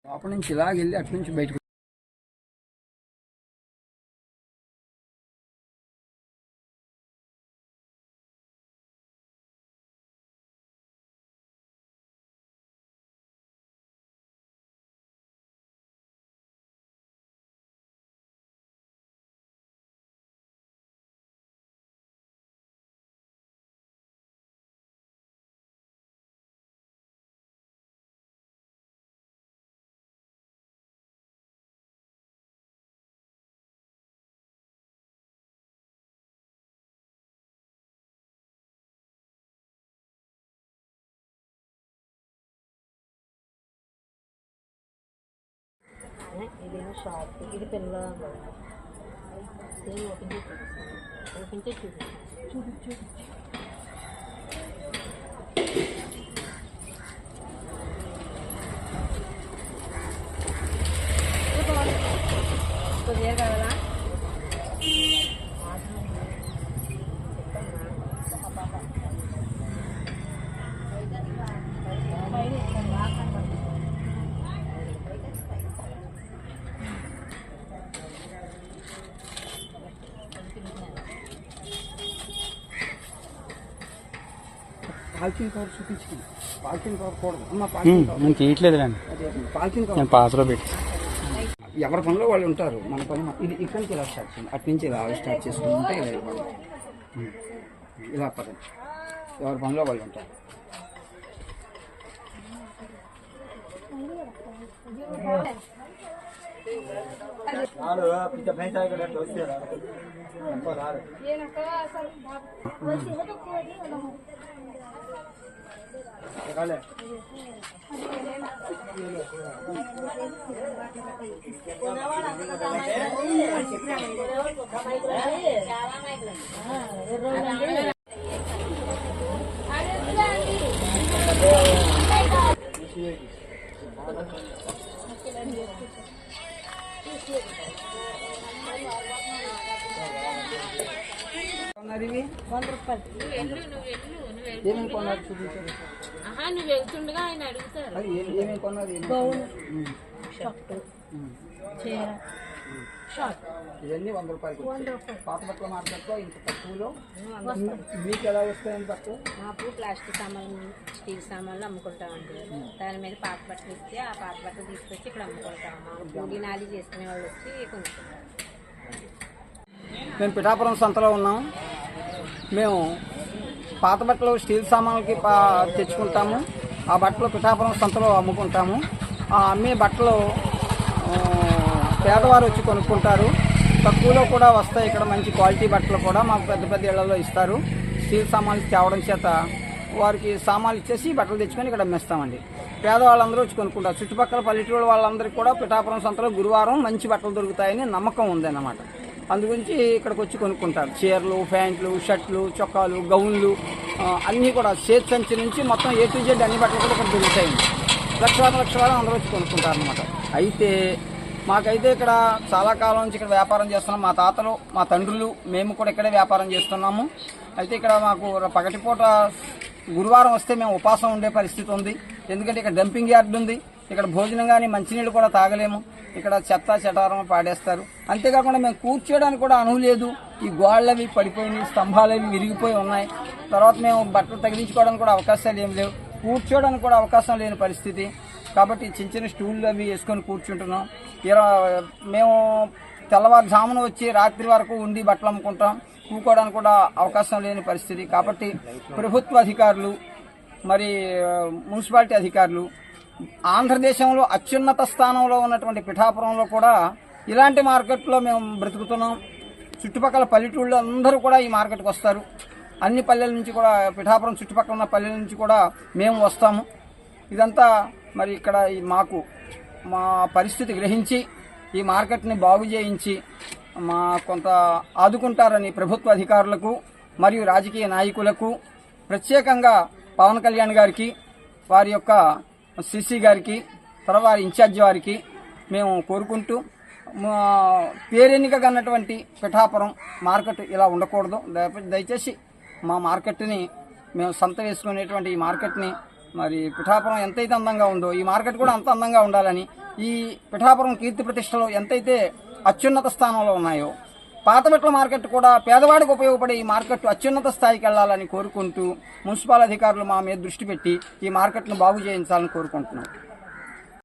లోపల నుంచి ఇలాగ వెళ్ళి అటు నుంచి బయటకు ఇదేమో షాప్, ఇది పిల్ల ఓపెన్ చేసి ఓపెన్ చేసి చూపించు. కొద్దిగా కావాలా? పాలిథిన్ కవర్ చూపించుకుంది. పాలిథిన్ కవర్ కూడదు అమ్మ, పాలిథిన్ కవర్ నేను తీయట్లేదులేండి. పాలిథిన్ కవర్ నేను పాస్లో పెట్టి ఎవరి పనిలో వాళ్ళు ఉంటారు. మన పని ఇది ఇక్కడి నుంచి ఇలా స్టార్ట్ చేయండి, అటు నుంచి ఇలా స్టార్ట్ చేసుకుంటే ఇలా ఇవ్వండి. ఇలా పదండి, ఎవరి పనిలో వాళ్ళు ఉంటారు. ఇవి 100 రూపాయలు. ఏమేమి కొన్నారు చూపించారు. నువ్వు వెళ్తుండగా ఆయన అడుగుతారు. అది ఏమేమి కొన్నారు. గౌను, షర్టు, చీర, షార్ట్, ఇవన్నీ 100 రూపాయలు. పాత బట్టల మార్కెట్లో ఇంత తక్కువలో మీకు ఎలా వస్తాయని బట్టలు? మాకు ప్లాస్టిక్ సామాన్లు, స్టీల్ సామాన్లు అమ్ముకుంటామండి. దాని మీద పాత బట్టలు ఇస్తే ఆ పాత బట్టలు తీసుకొచ్చి ఇక్కడ అమ్ముకుంటాము. కూలీ నాలి చేసుకునే వాళ్ళు వచ్చి కొనుక్కుంటాం. మేము పిఠాపురం సంతలో ఉన్నాం. మేము పాత బట్టలు, స్టీల్ సామాన్లకి తెచ్చుకుంటాము. ఆ బట్టలు పిఠాపురం సంతలో అమ్ముకుంటాము. ఆ అమ్మే బట్టలు పేదవారు వచ్చి కొనుక్కుంటారు. తక్కువలో కూడా వస్తాయి. ఇక్కడ మంచి క్వాలిటీ బట్టలు కూడా మాకు పెద్ద పెద్ద ఇళ్లలో ఇస్తారు. స్టీల్ సామాన్లు తేవడం చేత వారికి సామాన్లు ఇచ్చేసి బట్టలు తెచ్చుకొని ఇక్కడ అమ్మేస్తామండి. పేదవాళ్ళందరూ వచ్చి కొనుక్కుంటారు. చుట్టుపక్కల పల్లెటూరు వాళ్ళందరికీ కూడా పిఠాపురం సంతలో గురువారం మంచి బట్టలు దొరుకుతాయని నమ్మకం ఉందన్నమాట. అందుగురించి ఇక్కడికి వచ్చి కొనుక్కుంటారు. చీరలు, ప్యాంట్లు, షర్ట్లు, చొక్కాలు, గౌన్లు అన్నీ కూడా చేతి సంచి నుంచి మొత్తం A to Z అన్ని బట్టలు కూడా ఇక్కడ దొరుకుతాయండి. లక్షవారం అందరూ వచ్చి కొనుక్కుంటారు అనమాట. అయితే మాకైతే ఇక్కడ చాలా కాలం నుంచి ఇక్కడ వ్యాపారం చేస్తున్నాం. మా తాతలు, మా తండ్రులు, మేము కూడా ఇక్కడే వ్యాపారం చేస్తున్నాము. అయితే ఇక్కడ మాకు పగటిపూట గురువారం వస్తే మేము ఉపాసం ఉండే పరిస్థితి ఉంది. ఎందుకంటే ఇక్కడ డంపింగ్ యార్డ్ ఉంది. ఇక్కడ భోజనం కానీ మంచినీళ్ళు కూడా తాగలేము. ఇక్కడ చెత్త చెటారం పాడేస్తారు. అంతేకాకుండా మేము కూర్చోడానికి కూడా అనువు లేదు. ఈ గోడలవి పడిపోయినాయి, స్తంభాలవి విరిగిపోయి ఉన్నాయి. తర్వాత మేము బట్టలు తగిలించుకోవడానికి కూడా అవకాశాలు ఏమి లేవు. కూర్చోడానికి కూడా అవకాశం లేని పరిస్థితి. కాబట్టి చిన్న చిన్న స్టూళ్ళు అవి వేసుకొని కూర్చుంటున్నాం. మేము తెల్లవారుజామున వచ్చి రాత్రి వరకు ఉండి బట్టలు అమ్ముకుంటాం. కూకోవడానికి కూడా అవకాశం లేని పరిస్థితి. కాబట్టి ప్రభుత్వ అధికారులు, మరి మున్సిపాలిటీ అధికారులు, ఆంధ్రదేశంలో అత్యున్నత స్థానంలో ఉన్నటువంటి పిఠాపురంలో కూడా ఇలాంటి మార్కెట్లో మేము బ్రతుకుతున్నాం. చుట్టుపక్కల పల్లెటూళ్ళు అందరూ కూడా ఈ మార్కెట్కి వస్తారు. అన్ని పల్లెల నుంచి కూడా, పిఠాపురం చుట్టుపక్కల ఉన్న పల్లెల నుంచి కూడా మేము వస్తాము. ఇదంతా మరి ఇక్కడ మాకు మా పరిస్థితి గ్రహించి ఈ మార్కెట్ని బాగు చేయించి మా కొంత ఆదుకుంటారని ప్రభుత్వ అధికారులకు మరియు రాజకీయ నాయకులకు, ప్రత్యేకంగా పవన్ కళ్యాణ్ గారికి, వారి యొక్క సిసి గారికి, తర్వాత వారి ఇన్ఛార్జి వారికి మేము కోరుకుంటూ, పేరెన్నికగా ఉన్నటువంటి పిఠాపురం మార్కెట్ ఇలా ఉండకూడదు. దయచేసి మా మార్కెట్ని, మేము సంత వేసుకునేటువంటి ఈ మార్కెట్ని, మరి పిఠాపురం ఎంతైతే అందంగా ఉందో ఈ మార్కెట్ కూడా అంత అందంగా ఉండాలని ఈ పిఠాపురం కీర్తి ప్రతిష్టలో ఎంతైతే అత్యున్నత స్థానంలో ఉన్నాయో పాత బట్టల మార్కెట్ కూడా పేదవాడికి ఉపయోగపడే ఈ మార్కెట్ అత్యున్నత స్థాయికి వెళ్లాలని కోరుకుంటూ మున్సిపల్ అధికారులు మా మీద దృష్టి పెట్టి ఈ మార్కెట్ను బాగు చేయించాలని కోరుకుంటున్నాం.